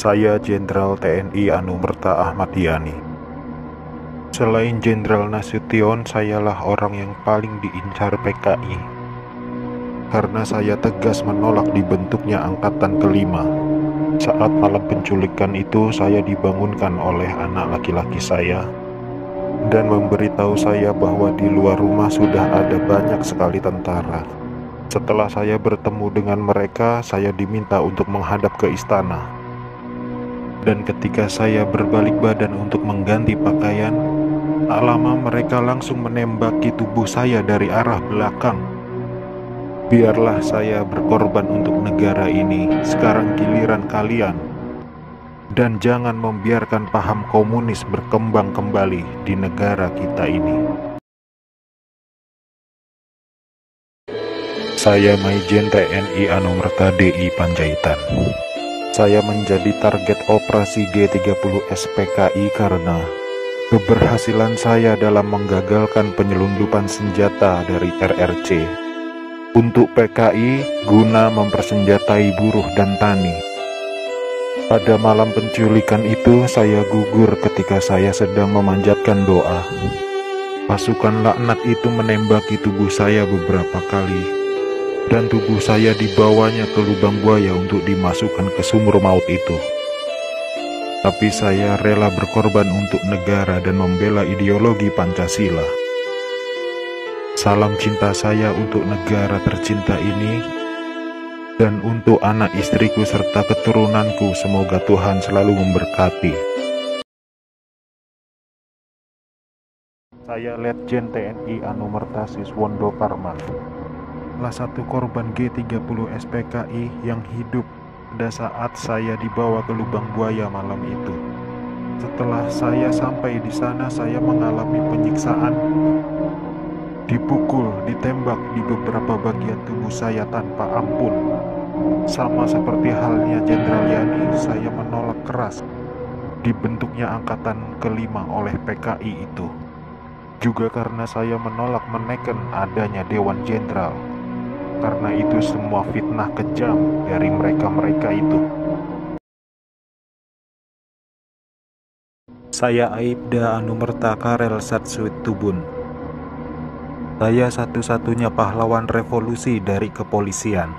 Saya Jenderal TNI Anumerta Ahmad Yani. Selain Jenderal Nasution, sayalah orang yang paling diincar PKI. Karena saya tegas menolak dibentuknya Angkatan Kelima. Saat malam penculikan itu, saya dibangunkan oleh anak laki-laki saya dan memberitahu saya bahwa di luar rumah sudah ada banyak sekali tentara. Setelah saya bertemu dengan mereka, saya diminta untuk menghadap ke istana. Dan ketika saya berbalik badan untuk mengganti pakaian, tak lama mereka langsung menembaki tubuh saya dari arah belakang. Biarlah saya berkorban untuk negara ini, sekarang giliran kalian. Dan jangan membiarkan paham komunis berkembang kembali di negara kita ini. Saya Maijen TNI Anumerta DI Panjaitan. Saya menjadi target operasi G30 SPKI karena keberhasilan saya dalam menggagalkan penyelundupan senjata dari RRC untuk PKI guna mempersenjatai buruh dan tani. Pada malam penculikan itu, saya gugur ketika saya sedang memanjatkan doa. Pasukan laknat itu menembaki tubuh saya beberapa kali, dan tubuh saya dibawanya ke lubang buaya untuk dimasukkan ke sumur maut itu. Tapi saya rela berkorban untuk negara dan membela ideologi Pancasila. Salam cinta saya untuk negara tercinta ini, dan untuk anak istriku serta keturunanku, semoga Tuhan selalu memberkati. Saya Letjen TNI Anumerta Siswondo Parman, salah satu korban G30 SPKI yang hidup pada saat saya dibawa ke lubang buaya malam itu. Setelah saya sampai di sana, saya mengalami penyiksaan, dipukul, ditembak di beberapa bagian tubuh saya tanpa ampun. Sama seperti halnya Jenderal Yani, saya menolak keras dibentuknya Angkatan Kelima oleh PKI itu. Juga karena saya menolak meneken adanya Dewan Jenderal. Karena itu semua fitnah kejam dari mereka-mereka itu. Saya Aibda Anumerta Karel Satsuit Tubun. Saya satu-satunya pahlawan revolusi dari kepolisian.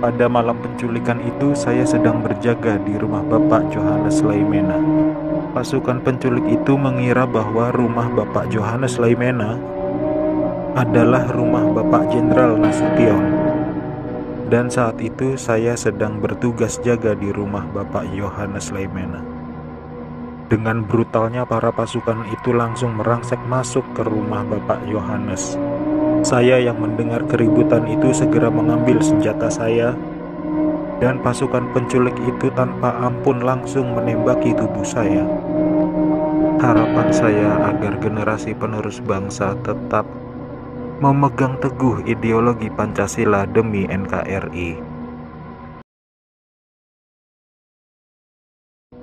Pada malam penculikan itu, saya sedang berjaga di rumah Bapak Johannes Laimena. Pasukan penculik itu mengira bahwa rumah Bapak Johannes Laimena adalah rumah Bapak Jenderal Nasution. Dan saat itu saya sedang bertugas jaga di rumah Bapak Johannes Laimena. Dengan brutalnya para pasukan itu langsung merangsek masuk ke rumah Bapak Johannes. Saya yang mendengar keributan itu segera mengambil senjata saya, dan pasukan penculik itu tanpa ampun langsung menembaki tubuh saya. Harapan saya agar generasi penerus bangsa tetap memegang teguh ideologi Pancasila demi NKRI.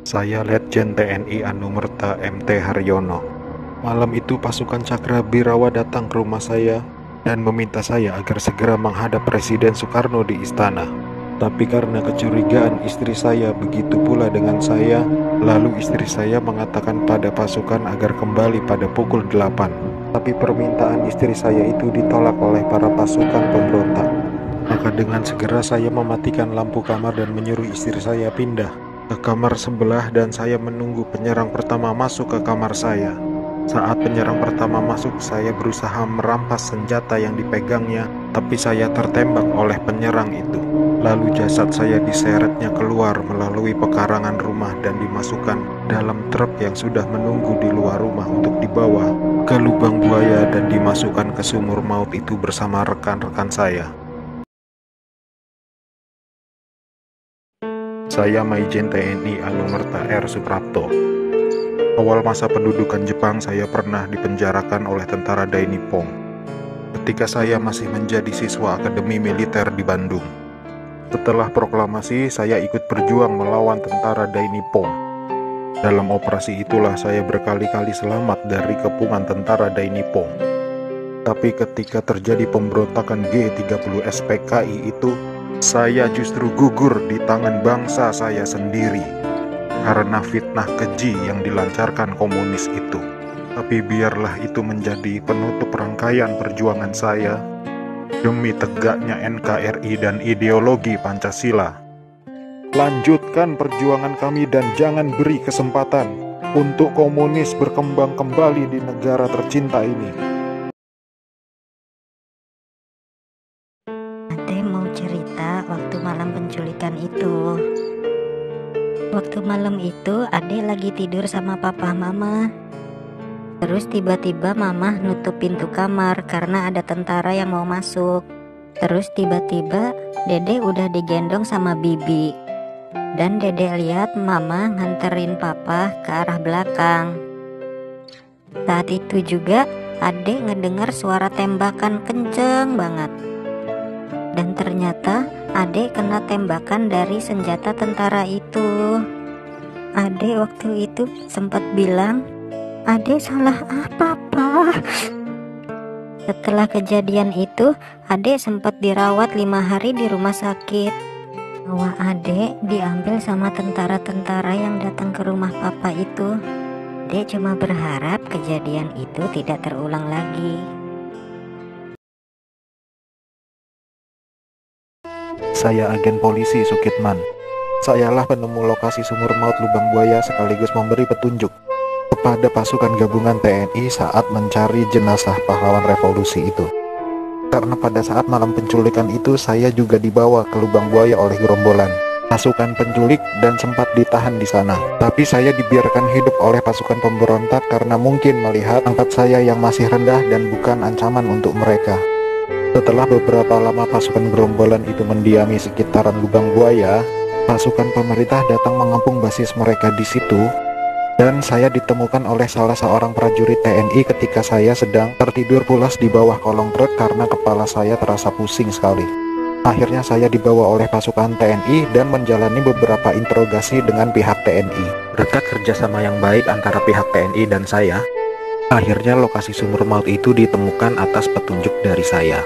Saya Letjen TNI Anumerta MT Haryono. Malam itu pasukan Cakra Birawa datang ke rumah saya dan meminta saya agar segera menghadap Presiden Soekarno di istana. Tapi karena kecurigaan istri saya begitu pula dengan saya, lalu istri saya mengatakan pada pasukan agar kembali pada pukul 8. Tapi permintaan istri saya itu ditolak oleh para pasukan pemberontak. Maka dengan segera saya mematikan lampu kamar dan menyuruh istri saya pindah ke kamar sebelah, dan saya menunggu penyerang pertama masuk ke kamar saya. Saat penyerang pertama masuk, saya berusaha merampas senjata yang dipegangnya, tapi saya tertembak oleh penyerang itu. Lalu jasad saya diseretnya keluar melalui pekarangan rumah dan dimasukkan dalam truk yang sudah menunggu di luar rumah untuk dibawa ke lubang buaya dan dimasukkan ke sumur maut itu bersama rekan-rekan saya. Saya Maijen TNI Anumerta R. Suprapto. Awal masa pendudukan Jepang, saya pernah dipenjarakan oleh tentara Dai Nippon ketika saya masih menjadi siswa Akademi Militer di Bandung. Setelah proklamasi, saya ikut berjuang melawan tentara Dai Nippon. Dalam operasi itulah saya berkali-kali selamat dari kepungan tentara Dai Nippon. Tapi ketika terjadi pemberontakan G30 SPKI itu, Saya justru gugur di tangan bangsa saya sendiri karena fitnah keji yang dilancarkan komunis itu. Tapi biarlah itu menjadi penutup rangkaian perjuangan saya demi tegaknya NKRI dan ideologi Pancasila. Lanjutkan perjuangan kami dan jangan beri kesempatan untuk komunis berkembang kembali di negara tercinta ini. Ade mau cerita waktu malam penculikan itu. Waktu malam itu Ade lagi tidur sama papa mama. Terus tiba-tiba mama nutup pintu kamar karena ada tentara yang mau masuk. Terus tiba-tiba Dede udah digendong sama bibi. Dan Dede lihat mama nganterin papa ke arah belakang. Saat itu juga Ade ngedengar suara tembakan kenceng banget. Dan ternyata Ade kena tembakan dari senjata tentara itu. Ade waktu itu sempat bilang, "Ade salah apa, Pak?" Setelah kejadian itu, Ade sempat dirawat 5 hari di rumah sakit. Nyawa Ade diambil sama tentara-tentara yang datang ke rumah papa itu. Ade cuma berharap kejadian itu tidak terulang lagi. Saya agen polisi Sukitman. Sayalah penemu lokasi sumur maut lubang buaya sekaligus memberi petunjuk kepada pasukan gabungan TNI saat mencari jenazah pahlawan revolusi itu. Karena pada saat malam penculikan itu saya juga dibawa ke lubang buaya oleh gerombolan pasukan penculik dan sempat ditahan di sana. Tapi saya dibiarkan hidup oleh pasukan pemberontak karena mungkin melihat pangkat saya yang masih rendah dan bukan ancaman untuk mereka. Setelah beberapa lama pasukan gerombolan itu mendiami sekitaran lubang buaya, pasukan pemerintah datang mengepung basis mereka di situ, dan saya ditemukan oleh salah seorang prajurit TNI ketika saya sedang tertidur pulas di bawah kolong truk karena kepala saya terasa pusing sekali. Akhirnya saya dibawa oleh pasukan TNI dan menjalani beberapa interogasi dengan pihak TNI. Berkat kerjasama yang baik antara pihak TNI dan saya, akhirnya lokasi sumur maut itu ditemukan atas petunjuk dari saya.